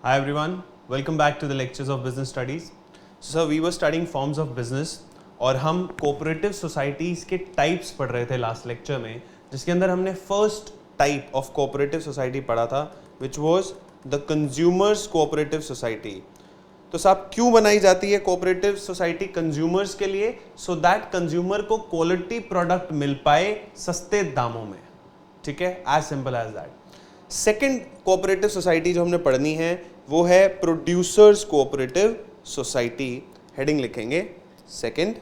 Hi everyone, welcome back to the lectures of business studies. So we were studying forms of business और हम cooperative societies के types पढ़ रहे थे last lecture में, जिसके अंदर हमने first type of cooperative society पढ़ा था which was the consumers cooperative society. तो साहब क्यों बनाई जाती है कोऑपरेटिव सोसाइटी कंज्यूमर्स के लिए? सो दैट कंज्यूमर को क्वालिटी प्रोडक्ट मिल पाए सस्ते दामों में. ठीक है, as simple as that. Second cooperative society जो हमने पढ़नी है वो है प्रोड्यूसर्स कोऑपरेटिव सोसाइटी. हेडिंग लिखेंगे second.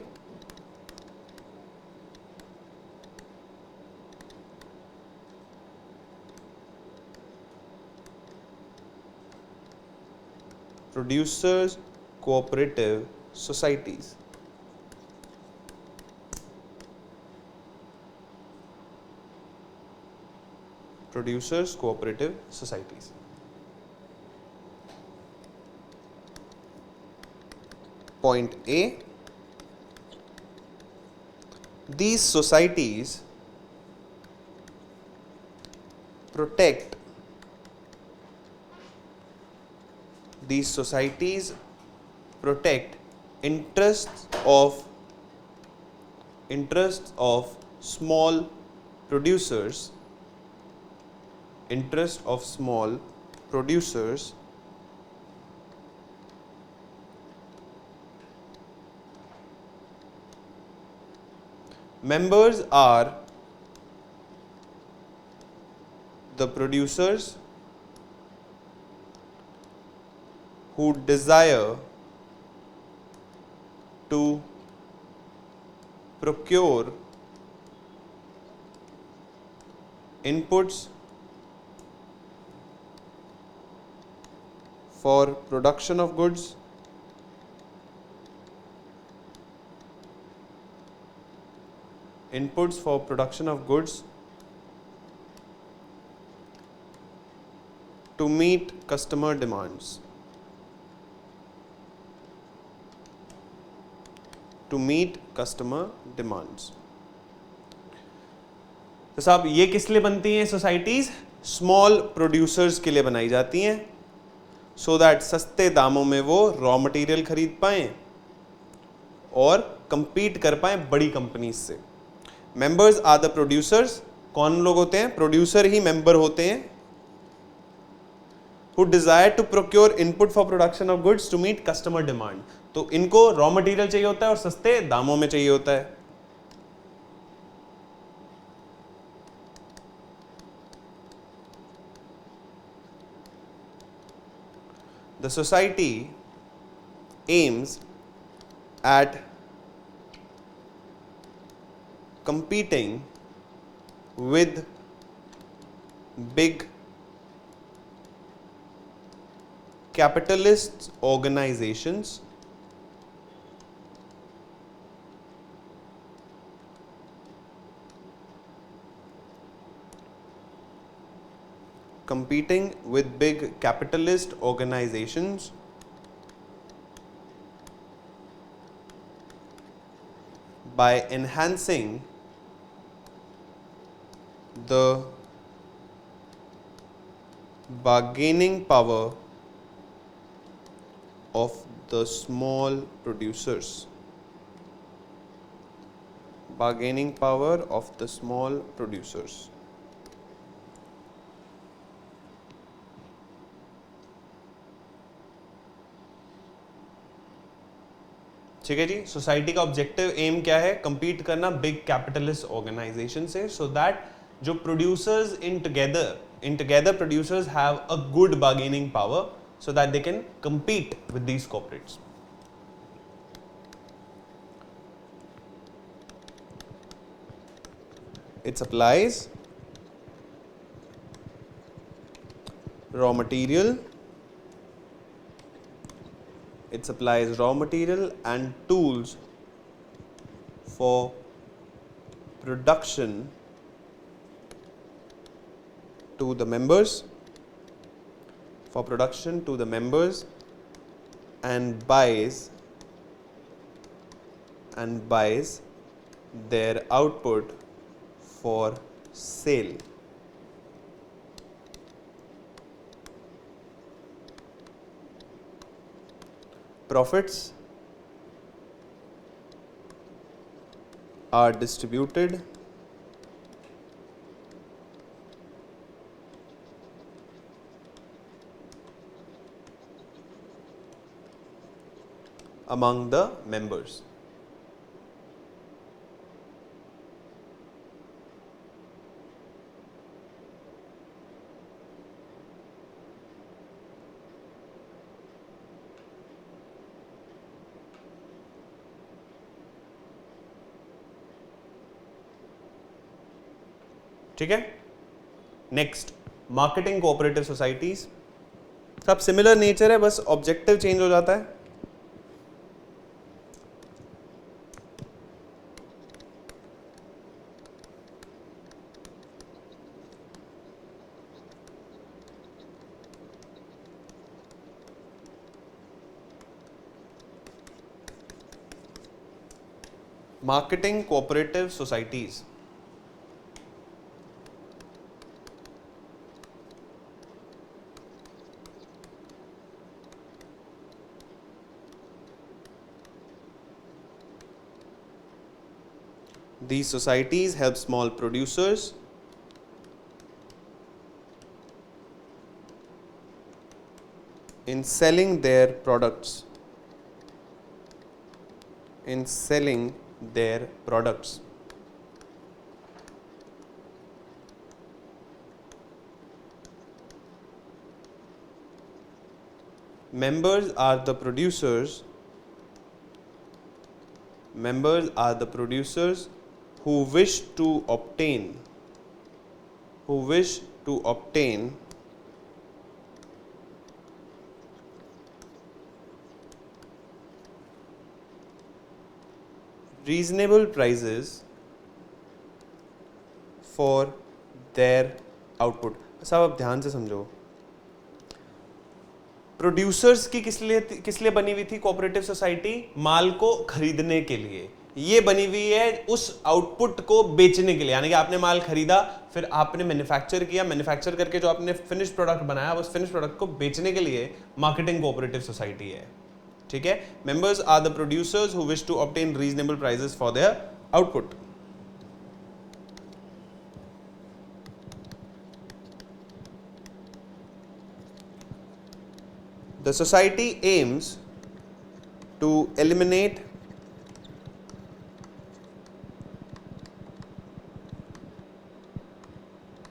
Producers cooperative societies. Producers cooperative societies. Point A. These societies protect interests of small producers. Members are the producers who desire to procure inputs for production of goods, to meet customer demands. तो साहब ये किस लिए बनती हैं societies? Small producers के लिए बनाई जाती हैं सो दैट सस्ते दामों में वो रॉ मटेरियल खरीद पाएं और कंपीट कर पाएं बड़ी कंपनीज से. Members are the producers. कौन लोग होते हैं? प्रोड्यूसर ही मेंबर होते हैं. who desire to procure input for production of goods to meet customer demand. तो इनको रॉ मटेरियल चाहिए होता है और सस्ते दामों में चाहिए होता है. The society aims at competing with big capitalist organizations by enhancing the bargaining power of the small producers. ठीक है जी. सोसाइटी का ऑब्जेक्टिव एम क्या है? कंपीट करना बिग कैपिटलिस्ट ऑर्गेनाइजेशन से सो दैट जो producers in together producers have a good bargaining power so that they can compete with these corporates. It supplies raw material. And tools for production to the members. And buys their output for sale. Profits are distributed among the members. ठीक है. Next, marketing cooperative societies. सब similar nature है, बस objective change हो जाता है. Marketing cooperative societies. These societies help small producers in selling their products. Members are the producers who wish to obtain reasonable prices for their output. सब आप ध्यान से समझो. प्रोड्यूसर्स की किस लिए बनी हुई थी कोऑपरेटिव सोसाइटी? माल को खरीदने के लिए. ये बनी हुई है उस आउटपुट को बेचने के लिए. यानी कि आपने माल खरीदा, फिर आपने मैन्युफैक्चर किया, मैन्युफैक्चर करके जो आपने फिनिश प्रोडक्ट बनाया, उस फिनिश प्रोडक्ट को बेचने के लिए मार्केटिंग कोऑपरेटिव सोसाइटी है. ठीक है. Members are the producers who wish to obtain reasonable prices for their output. The society aims to eliminate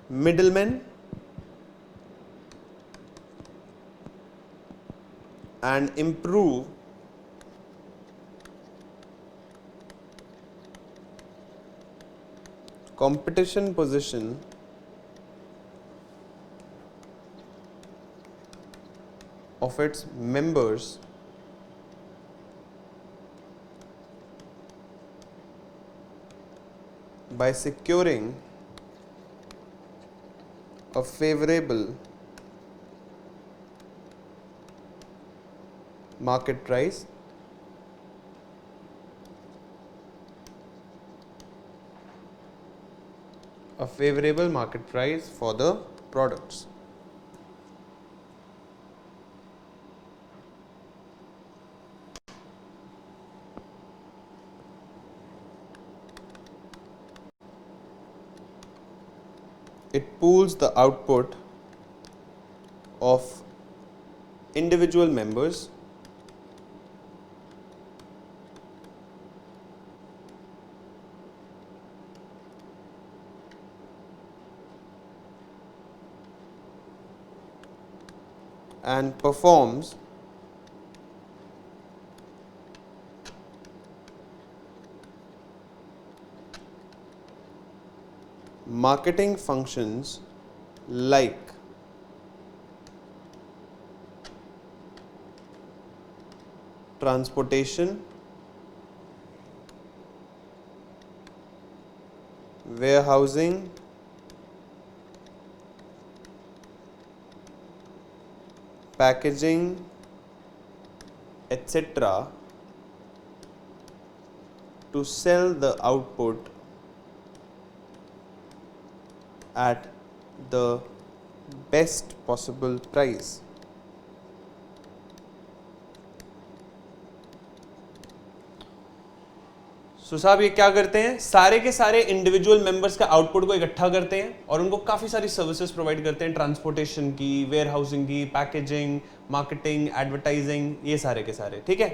middlemen and improve competition position of its members by securing a favorable market price for the products. It pools the output of individual members and performs marketing functions like transportation, warehousing, packaging, etc. to sell the output at the best possible price. सो साहब ये क्या करते हैं, सारे के सारे individual members का output को इकट्ठा करते हैं और उनको काफी सारी सर्विसेज प्रोवाइड करते हैं, ट्रांसपोर्टेशन की, वेयर हाउसिंग की, पैकेजिंग, मार्केटिंग, एडवर्टाइजिंग, ये सारे के सारे, ठीक है।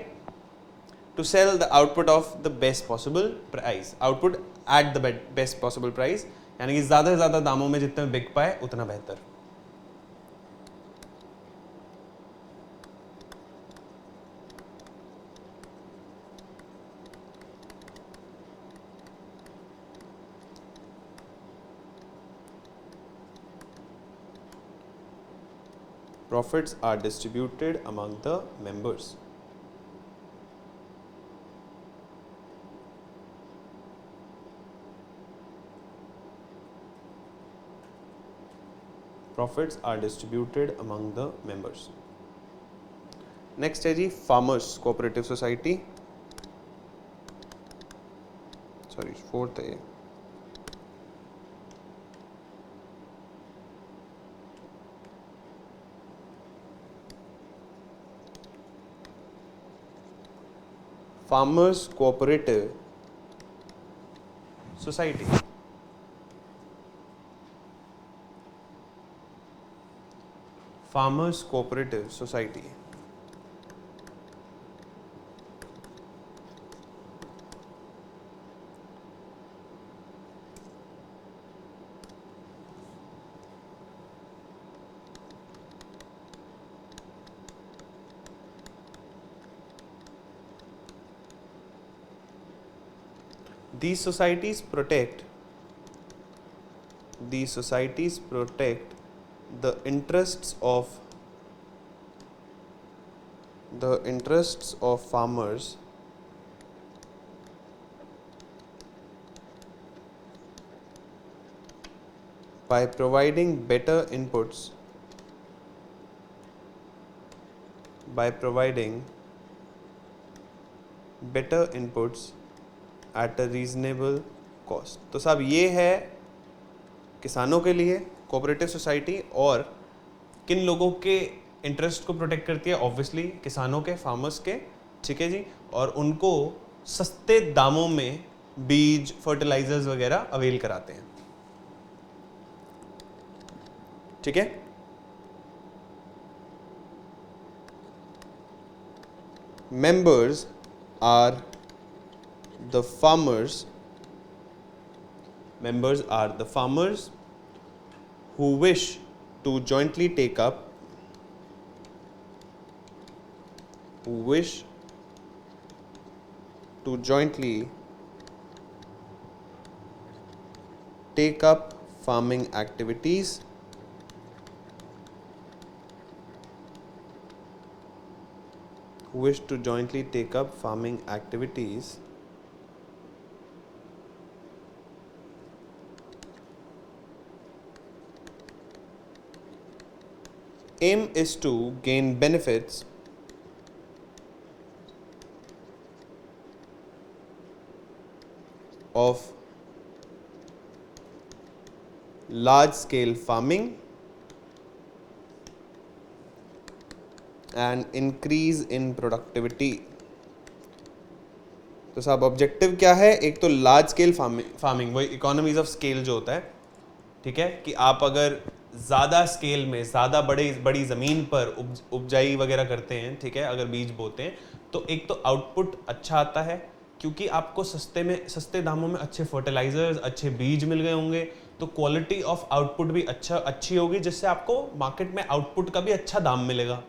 To sell the output of the best possible price, output at the best possible price, यानी कि ज्यादा से ज्यादा दामों में जितने में बिक पाए उतना बेहतर। Profits are distributed among the members. Profits are distributed among the members. Next है जी farmers cooperative society, sorry fourth है ये। Farmers cooperative society, farmers cooperative society. These societies protect the interests of farmers by providing better inputs at a reasonable cost। तो साहब ये है किसानों के लिए कोऑपरेटिव सोसाइटी, और किन लोगों के इंटरेस्ट को प्रोटेक्ट करती है, ऑब्वियसली किसानों के, फार्मर्स के, ठीक है जी, और उनको सस्ते दामों में बीज, फर्टिलाइजर्स वगैरह अवेल कराते हैं, ठीक है। Members are the farmers who wish to jointly take up farming activities aim is to gain benefits of large scale farming and increase in productivity। तो साहब ऑब्जेक्टिव क्या है, एक तो लार्ज स्केल फार्मिंग, वही इकोनॉमीज ऑफ स्केल जो होता है, ठीक है, कि आप अगर ज़्यादा स्केल में ज़्यादा बड़ी ज़मीन पर उपजाई वगैरह करते हैं, ठीक है, अगर बीज बोते हैं तो एक तो आउटपुट अच्छा आता है, क्योंकि आपको सस्ते दामों में अच्छे फर्टिलाइजर्स, अच्छे बीज मिल गए होंगे, तो क्वालिटी ऑफ आउटपुट भी अच्छी होगी, जिससे आपको मार्केट में आउटपुट का भी अच्छा दाम मिलेगा,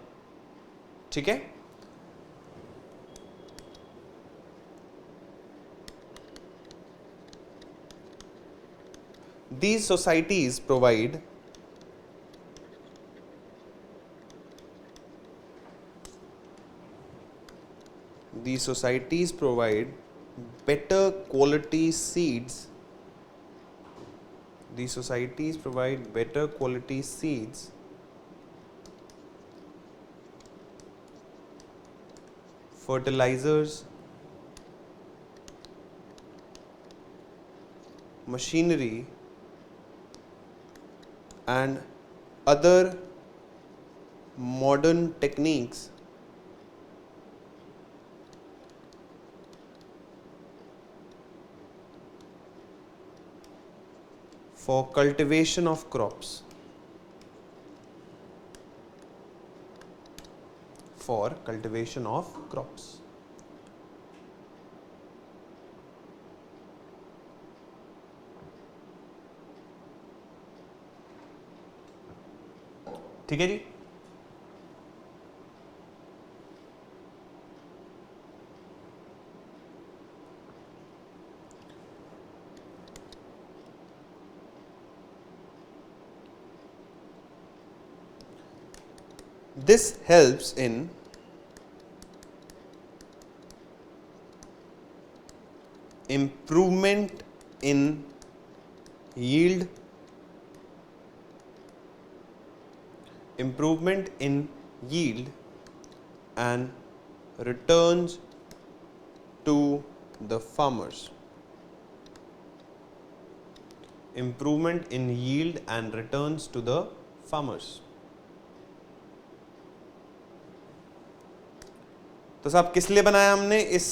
ठीक है। These societies provide better quality seeds. These societies provide better quality seeds, fertilizers, machinery and other modern techniques . for cultivation of crops. For cultivation of crops. ठीक है जी. This helps in improvement in yield, and returns to the farmers. Improvement in yield and returns to the farmers. तो साहब किस लिए बनाया हमने इस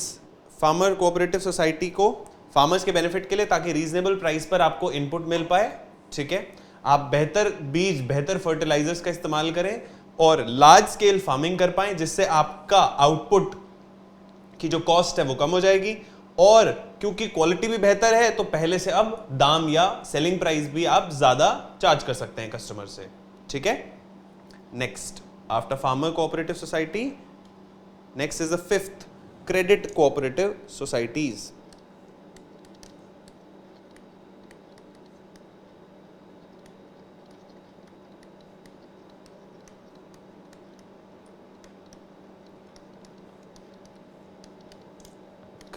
farmer cooperative society को? फार्मर्स के बेनिफिट के लिए, ताकि रीजनेबल प्राइस पर आपको इनपुट मिल पाए. ठीक है, आप बेहतर बीज, बेहतर फर्टिलाइजर्स का इस्तेमाल करें और लार्ज स्केल फार्मिंग कर पाएं, जिससे आपका आउटपुट की जो कॉस्ट है वो कम हो जाएगी. और क्योंकि क्वालिटी भी बेहतर है तो पहले से अब दाम या सेलिंग प्राइस भी आप ज्यादा चार्ज कर सकते हैं कस्टमर से. ठीक है. Next, after farmer cooperative society, next is the fifth, credit cooperative societies.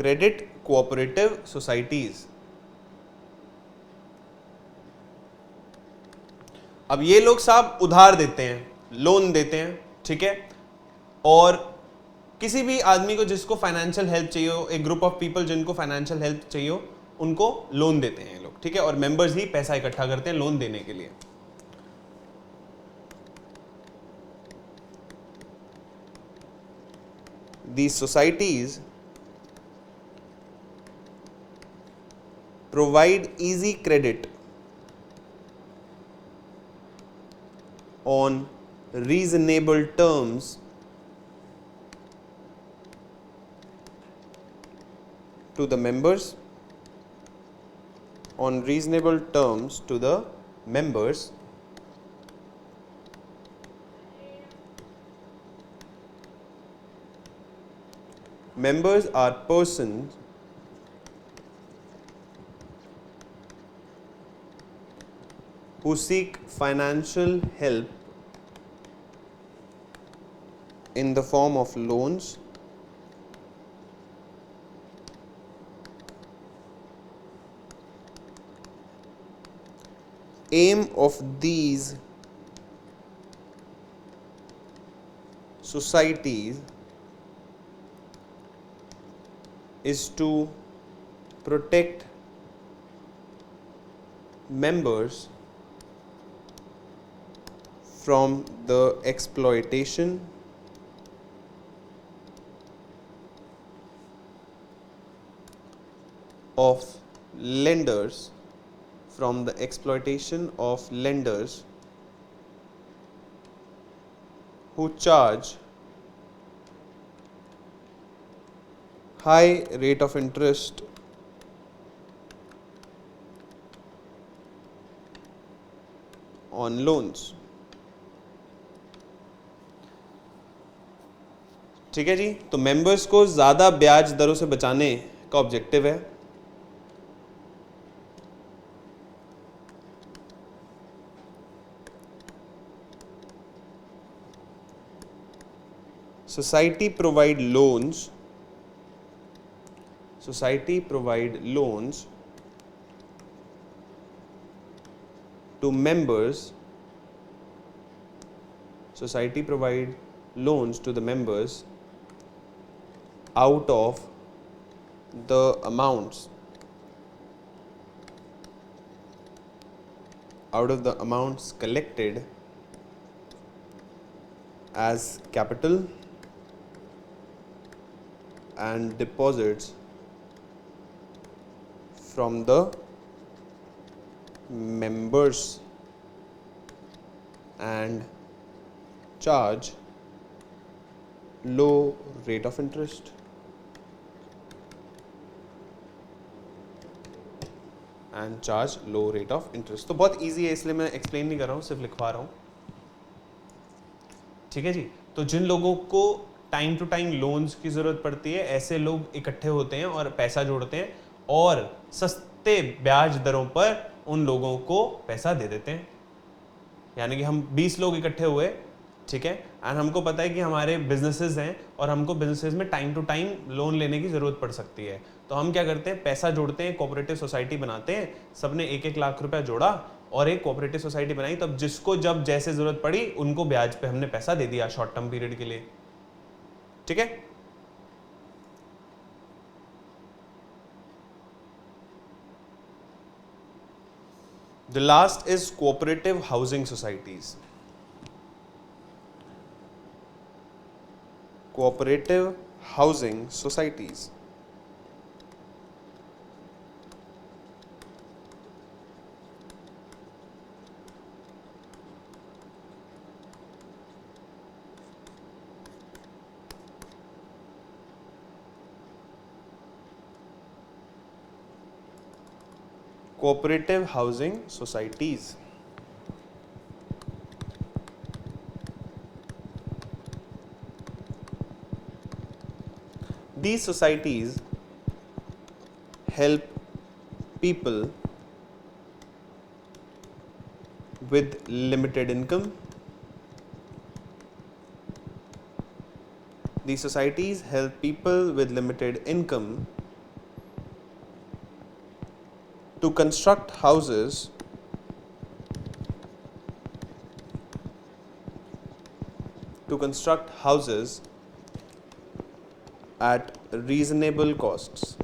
Credit cooperative societies. अब ये लोग साहब उधार देते हैं, लोन देते हैं. ठीक है, और किसी भी आदमी को जिसको फाइनेंशियल हेल्प चाहिए हो, एक ग्रुप ऑफ पीपल जिनको फाइनेंशियल हेल्प चाहिए हो, उनको लोन देते हैं लोग. ठीक है, और मेंबर्स ही पैसा इकट्ठा करते हैं लोन देने के लिए. These societies provide easy credit on reasonable terms to the members, to the members. Members are persons who seek financial help in the form of loans, aim of these societies is to protect members from the exploitation of lenders, who charge high rate of interest on loans. ठीक है जी. तो members को ज्यादा ब्याज दरों से बचाने का ऑब्जेक्टिव है. Society provide loans to members. Society provide loans to the members out of the amounts collected as capital and deposits from the members and charge low rate of interest. And charge low rate of interest. तो बहुत easy है, इसलिए मैं explain नहीं कर रहा हूँ, सिर्फ लिखवा रहा हूँ. ठीक है जी. तो जिन लोगों को टाइम टू टाइम लोन्स की जरूरत पड़ती है, ऐसे लोग इकट्ठे होते हैं और पैसा जोड़ते हैं और सस्ते ब्याज दरों पर उन लोगों को पैसा दे देते हैं. यानी कि हम 20 लोग इकट्ठे हुए, ठीक है, एंड हमको पता है कि हमारे बिजनेसेस हैं और हमको बिजनेसेस में टाइम टू टाइम लोन लेने की जरूरत पड़ सकती है. तो हम क्या करते हैं, पैसा जोड़ते हैं, कोऑपरेटिव सोसाइटी बनाते हैं. सबने 1-1 लाख रुपया जोड़ा और एक कोऑपरेटिव सोसाइटी बनाई. तब जिसको जब जैसे जरूरत पड़ी उनको ब्याज पे हमने पैसा दे दिया शॉर्ट टर्म पीरियड के लिए. ठीक है. The last is cooperative housing societies. Cooperative housing societies. Cooperative housing societies. These societies help people with limited income. These societies help people with limited income to construct houses at reasonable costs.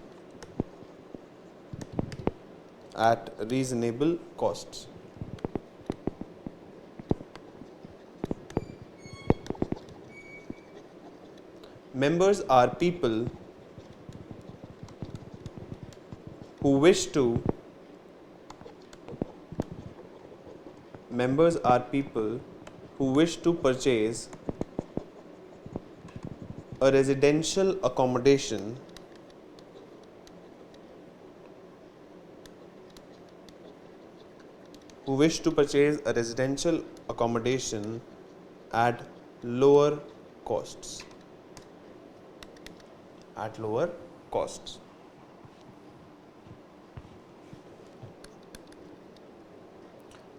Members are people who wish to purchase a residential accommodation at lower costs.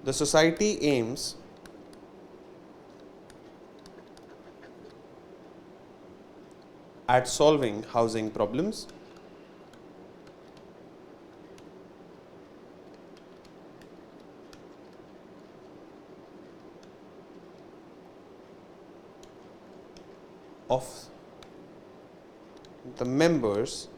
The society aims at solving housing problems of the members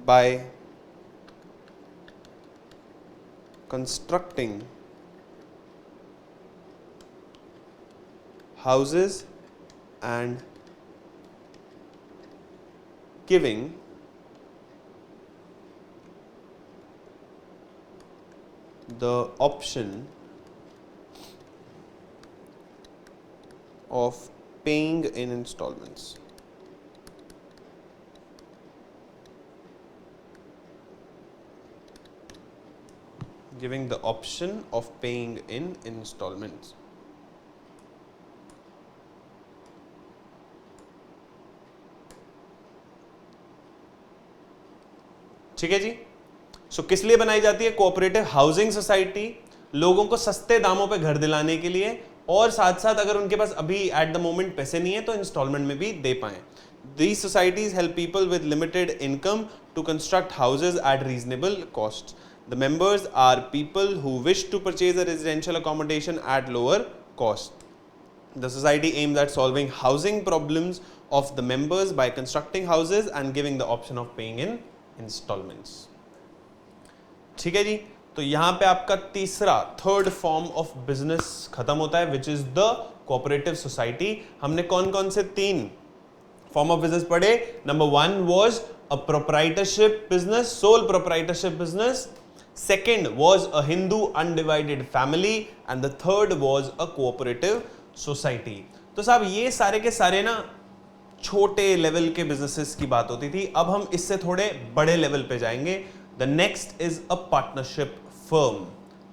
by constructing houses and giving the option of paying in installments. Giving the option of paying in installments. ठीक है जी. सो किस लिए बनाई जाती है cooperative housing society? लोगों को सस्ते दामों पे घर दिलाने के लिए, और साथ साथ अगर उनके पास अभी एट द मोमेंट पैसे नहीं है तो इंस्टॉलमेंट में भी दे पाए. These societies help people with limited income to construct houses at reasonable costs. The members are people who wish to purchase a residential accommodation at lower cost. The society aims at solving housing problems of the members by constructing houses and giving the option of paying in installments. ठीक है जी. तो यहाँ पे आपका third form of business खत्म होता है, which is the cooperative society. हमने कौन कौन से 3 फॉर्म ऑफ बिजनेस पढ़े, number 1 was a proprietorship business, sole proprietorship business, second was a Hindu undivided family and the third was a cooperative society. तो साहब ये सारे के सारे ना छोटे लेवल के बिजनेसेस की बात होती थी। अब हम इससे थोड़े बड़े लेवल पे जाएंगे। The next is a partnership firm.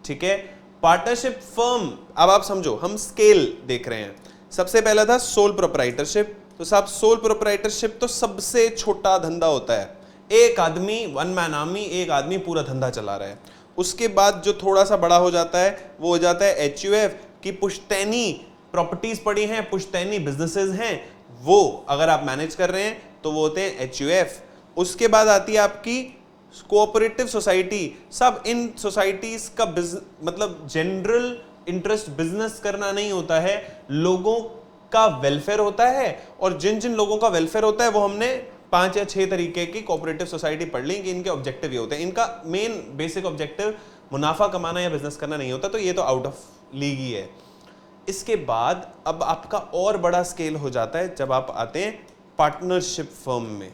ठीक है, पार्टनरशिप फर्म, अब आप समझो हम स्केल देख रहे हैं। सबसे पहला था सोल प्रोप्राइटरशिप। तो साहब सोल प्रोप्राइटरशिप तो सबसे छोटा धंधा होता है, एक आदमी, वन मैन आर्मी, एक आदमी पूरा धंधा चला रहा है। उसके बाद जो थोड़ा सा बड़ा हो जाता है वो हो जाता है HUF की पुश्तैनी प्रॉपर्टीज पड़ी हैं, पुश्तैनी बिजनेसेस हैं, वो अगर आप मैनेज कर रहे हैं तो वो होते हैं HUF। उसके बाद आती है आपकी कोऑपरेटिव सोसाइटी। सब इन सोसाइटीज का मतलब जनरल इंटरेस्ट बिजनेस करना नहीं होता है, लोगों का वेलफेयर होता है। और जिन जिन लोगों का वेलफेयर होता है वो हमने 5 या 6 तरीके की कोऑपरेटिव सोसाइटी पढ़ ली कि इनके ऑब्जेक्टिव ये होते हैं। इनका मेन बेसिक ऑब्जेक्टिव मुनाफा कमाना या बिजनेस करना नहीं होता, तो ये तो आउट ऑफ लीग ही है। इसके बाद अब आपका और बड़ा स्केल हो जाता है जब आप आते हैं पार्टनरशिप फर्म में।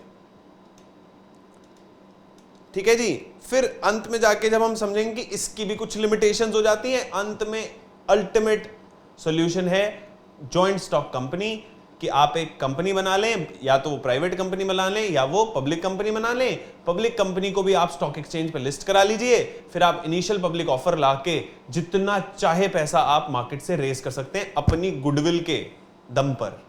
ठीक है जी, फिर अंत में जाके जब हम समझेंगे कि इसकी भी कुछ लिमिटेशंस हो जाती हैं, अंत में अल्टीमेट सॉल्यूशन है जॉइंट स्टॉक कंपनी, कि आप एक कंपनी बना लें, या तो वो प्राइवेट कंपनी बना लें या वो पब्लिक कंपनी बना लें। पब्लिक कंपनी को भी आप स्टॉक एक्सचेंज पे लिस्ट करा लीजिए, फिर आप इनिशियल पब्लिक ऑफर लाके जितना चाहे पैसा आप मार्केट से रेस कर सकते हैं अपनी गुडविल के दम पर।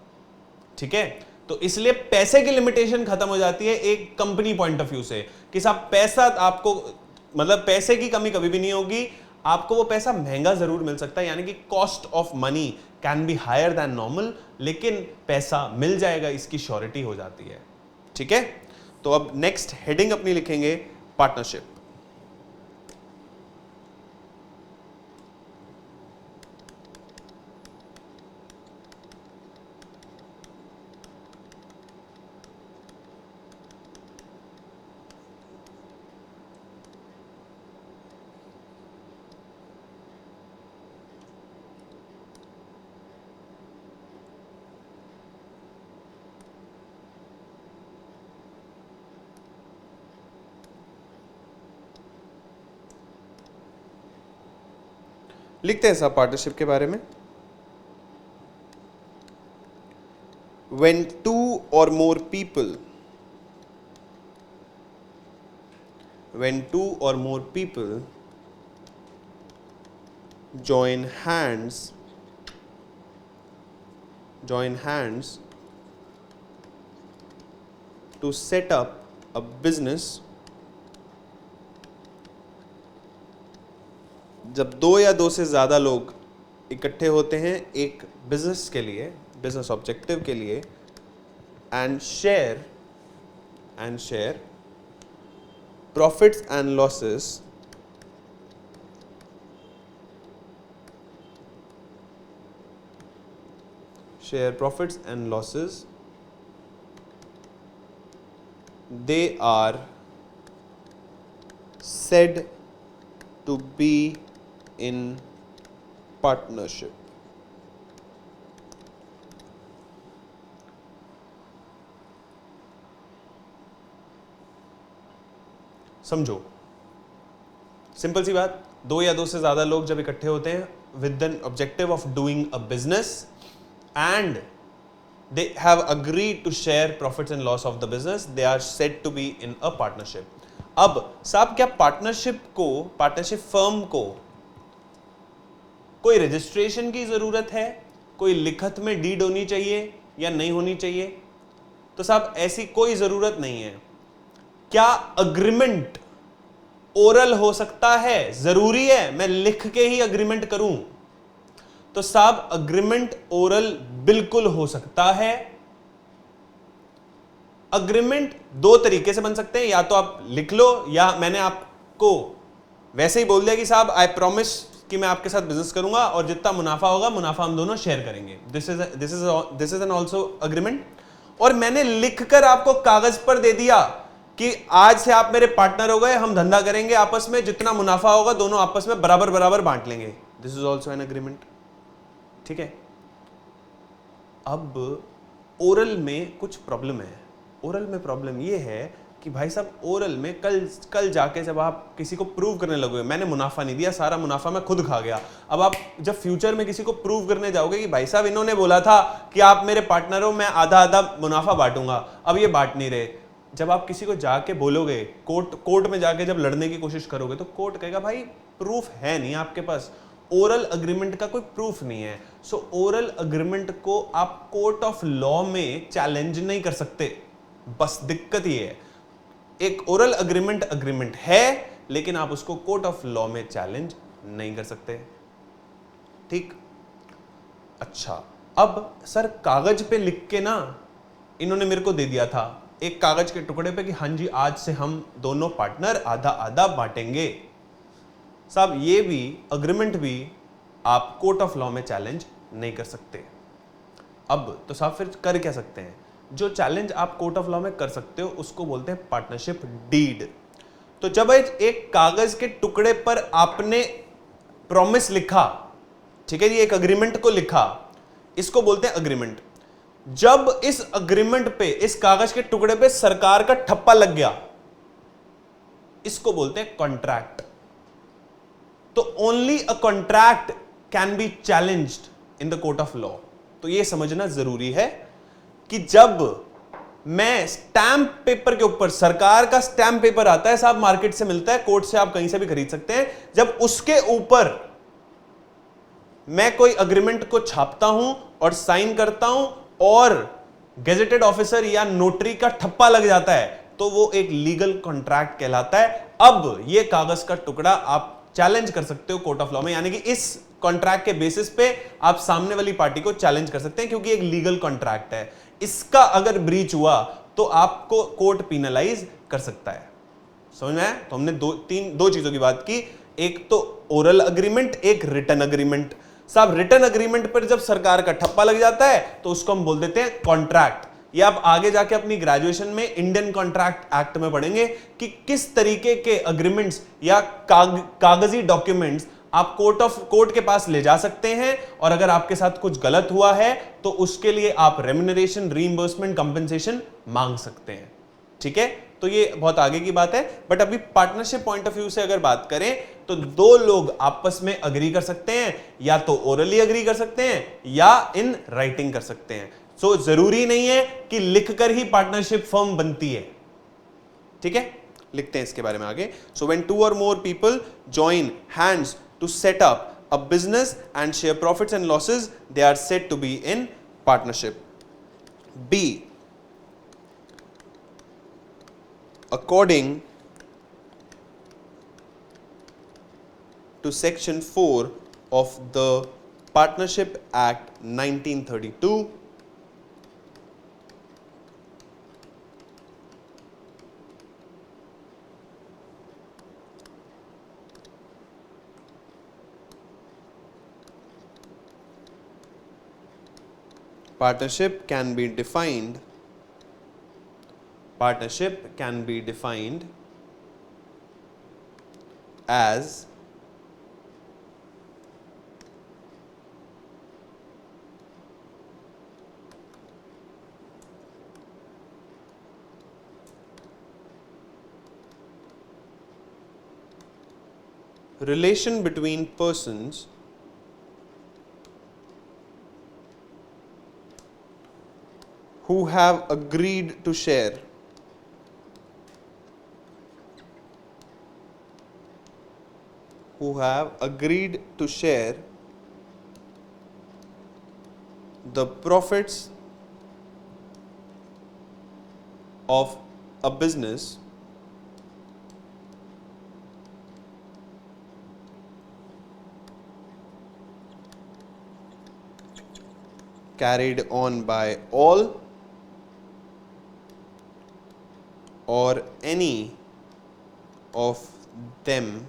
ठीक है, तो इसलिए पैसे की लिमिटेशन खत्म हो जाती है एक कंपनी पॉइंट ऑफ व्यू से, कि साहब पैसा आपको, मतलब पैसे की कमी कभी भी नहीं होगी, आपको वो पैसा महंगा जरूर मिल सकता है, यानी कि cost of money can be higher than normal, लेकिन पैसा मिल जाएगा, इसकी श्योरिटी हो जाती है। ठीक है, तो अब नेक्स्ट हेडिंग अपनी लिखेंगे पार्टनरशिप। लिखते हैं सब पार्टनरशिप के बारे में। When two or more people join hands to set up a business, जब 2 या 2 से ज्यादा लोग इकट्ठे होते हैं एक बिजनेस के लिए, बिजनेस ऑब्जेक्टिव के लिए, and share profits and losses they are said to be in partnership. समझो, सिंपल सी बात, 2 या 2 से ज्यादा लोग जब इकट्ठे होते हैं with an objective of doing a business and they have agreed to share profits and loss of the business, they are said to be in a partnership. अब साहब क्या पार्टनरशिप फर्म को कोई रजिस्ट्रेशन की जरूरत है, कोई लिखत में डीड होनी चाहिए या नहीं होनी चाहिए? तो साहब ऐसी कोई जरूरत नहीं है। क्या अग्रीमेंट ओरल हो सकता है? जरूरी है मैं लिख के ही अग्रीमेंट करूं? तो साहब अग्रीमेंट ओरल बिल्कुल हो सकता है। अग्रीमेंट 2 तरीके से बन सकते हैं, या तो आप लिख लो, या मैंने आपको वैसे ही बोल दिया कि साहब आई प्रॉमिस कि मैं आपके साथ बिजनेस करूंगा और जितना मुनाफा होगा मुनाफा हम दोनों शेयर करेंगे। This is an also agreement. और मैंने लिखकर आपको कागज पर दे दिया कि आज से आप मेरे पार्टनर हो गए, हम धंधा करेंगे आपस में, जितना मुनाफा होगा दोनों आपस में बराबर बराबर बांट लेंगे। This is also an agreement. ठीक है, अब ओरल में कुछ प्रॉब्लम है। ओरल में प्रॉब्लम ये है कि भाई साहब ओरल में कल जाके जब आप किसी को प्रूव करने लगोगे, मैंने मुनाफा नहीं दिया, सारा मुनाफा मैं खुद खा गया, अब आप जब फ्यूचर में किसी को प्रूव करने जाओगे कि भाई साहब इन्होंने बोला था कि आप मेरे पार्टनर हो, मैं आधा आधा मुनाफा बांटूंगा, अब ये बांट नहीं रहे, जब आप किसी को जाके बोलोगे, कोर्ट में जाके जब लड़ने की कोशिश करोगे, तो कोर्ट कहेगा भाई प्रूफ है नहीं आपके पास, ओरल अग्रीमेंट का कोई प्रूफ नहीं है। सो ओरल अग्रीमेंट को आप कोर्ट ऑफ लॉ में चैलेंज नहीं कर सकते, बस दिक्कत ये है। एक ओरल अग्रीमेंट है, लेकिन आप उसको कोर्ट ऑफ लॉ में चैलेंज नहीं कर सकते। ठीक, अच्छा, अब सर कागज पे लिख के ना इन्होंने मेरे को दे दिया था एक कागज के टुकड़े पे कि हाँ जी आज से हम दोनों पार्टनर आधा आधा बांटेंगे। साहब ये भी अग्रीमेंट भी आप कोर्ट ऑफ लॉ में चैलेंज नहीं कर सकते। अब तो साहब फिर कर क्या सकते हैं? जो चैलेंज आप कोर्ट ऑफ लॉ में कर सकते हो उसको बोलते हैं पार्टनरशिप डीड। तो जब एक कागज के टुकड़े पर आपने प्रॉमिस लिखा, ठीक है जी, एक अग्रीमेंट को लिखा, इसको बोलते हैं अग्रीमेंट। जब इस अग्रीमेंट पे, इस कागज के टुकड़े पे सरकार का ठप्पा लग गया, इसको बोलते हैं कॉन्ट्रैक्ट। तो only a contract can be challenged in the court of law. तो यह समझना जरूरी है कि जब मैं स्टैंप पेपर के ऊपर, सरकार का स्टैंप पेपर आता है साहब, मार्केट से मिलता है, कोर्ट से आप कहीं से भी खरीद सकते हैं, जब उसके ऊपर मैं कोई अग्रीमेंट को छापता हूं और साइन करता हूं और गेजेटेड ऑफिसर या नोटरी का ठप्पा लग जाता है, तो वो एक लीगल कॉन्ट्रैक्ट कहलाता है। अब ये कागज का टुकड़ा आप चैलेंज कर सकते हो कोर्ट ऑफ लॉ में, यानी कि इस कॉन्ट्रैक्ट के बेसिस पे आप सामने वाली पार्टी को चैलेंज कर सकते हैं, क्योंकि एक लीगल कॉन्ट्रैक्ट है। इसका अगर ब्रीच हुआ तो आपको कोर्ट पिनलाइज कर सकता है। समझ में आया? तो हमने दो चीजों की बात की, एक तो ओरल अग्रीमेंट, एक रिटन अग्रीमेंट। साहब रिटन अग्रीमेंट पर जब सरकार का ठप्पा लग जाता है तो उसको हम बोल देते हैं कॉन्ट्रैक्ट। ये आप आगे जाके अपनी ग्रेजुएशन में इंडियन कॉन्ट्रैक्ट एक्ट में पढ़ेंगे कि किस तरीके के अग्रीमेंट्स या कागजी डॉक्यूमेंट्स आप कोर्ट के पास ले जा सकते हैं, और अगर आपके साथ कुछ गलत हुआ है तो उसके लिए आप रेम्यूनरेशन, रीइंबर्समेंट, कंपनसेशन मांग सकते हैं। ठीक है, तो ये बहुत आगे की बात है। बट अभी पार्टनरशिप पॉइंट ऑफ व्यू से अगर बात करें तो दो लोग आपस में अग्री कर सकते हैं, या तो ओरली अग्री कर सकते हैं या इन राइटिंग कर सकते हैं। सो जरूरी नहीं है कि लिखकर ही पार्टनरशिप फर्म बनती है। ठीक है, लिखते हैं इसके बारे में आगे। सो व्हेन टू और more people join hands to set up a business and share profits and losses, they are said to be in partnership. B, according to section 4 of the Partnership Act 1932, partnership can be defined as relation between persons who have agreed to share the profits of a business carried on by all or any of them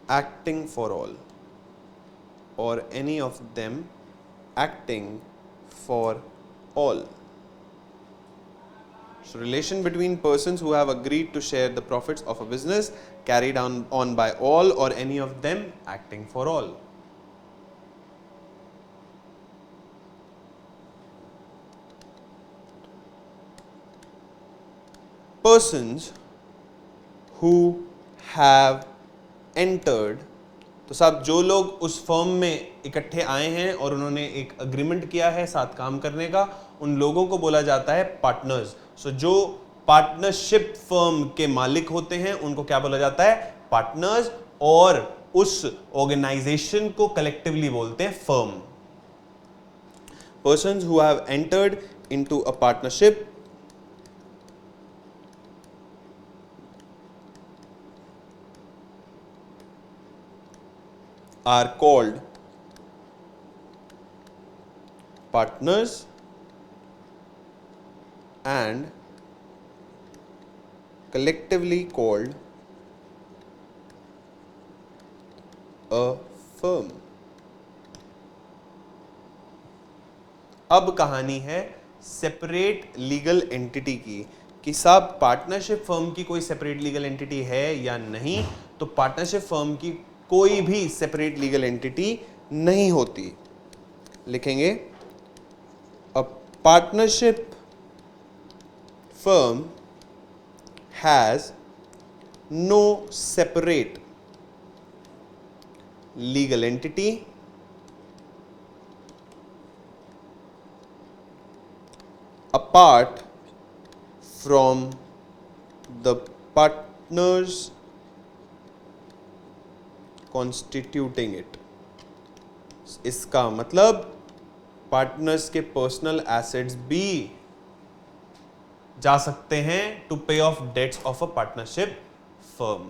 acting for all, or any of them acting for all. So relation between persons who have agreed to share the profits of a business carried on by all or any of them acting for all. persons who have entered, तो साहब जो लोग उस firm में इकट्ठे आए हैं और उन्होंने एक अग्रीमेंट किया है साथ काम करने का, उन लोगों को बोला जाता है पार्टनर्स। सो जो पार्टनरशिप फर्म के मालिक होते हैं उनको क्या बोला जाता है? पार्टनर्स। और उस ऑर्गेनाइजेशन को कलेक्टिवली बोलते हैं firm. Persons who have entered into a partnership are called partners and collectively called a firm। अब कहानी है सेपरेट लीगल एंटिटी की, कि साहब पार्टनरशिप फर्म की कोई सेपरेट लीगल एंटिटी है या नहीं। तो पार्टनरशिप फर्म की कोई भी सेपरेट लीगल एंटिटी नहीं होती। लिखेंगे a partnership firm has no separate legal entity apart from the partners constituting it। इसका मतलब पार्टनर्स के पर्सनल एसेट्स भी जा सकते हैं to pay off debts of a partnership firm.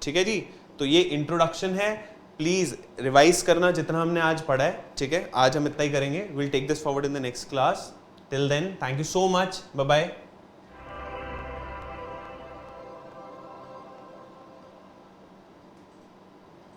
ठीक है जी, तो ये इंट्रोडक्शन है। प्लीज रिवाइज करना जितना हमने आज पढ़ा है। ठीक है, आज हम इतना ही करेंगे। Will take this forward in the next class. Till then, thank you so much. Bye bye.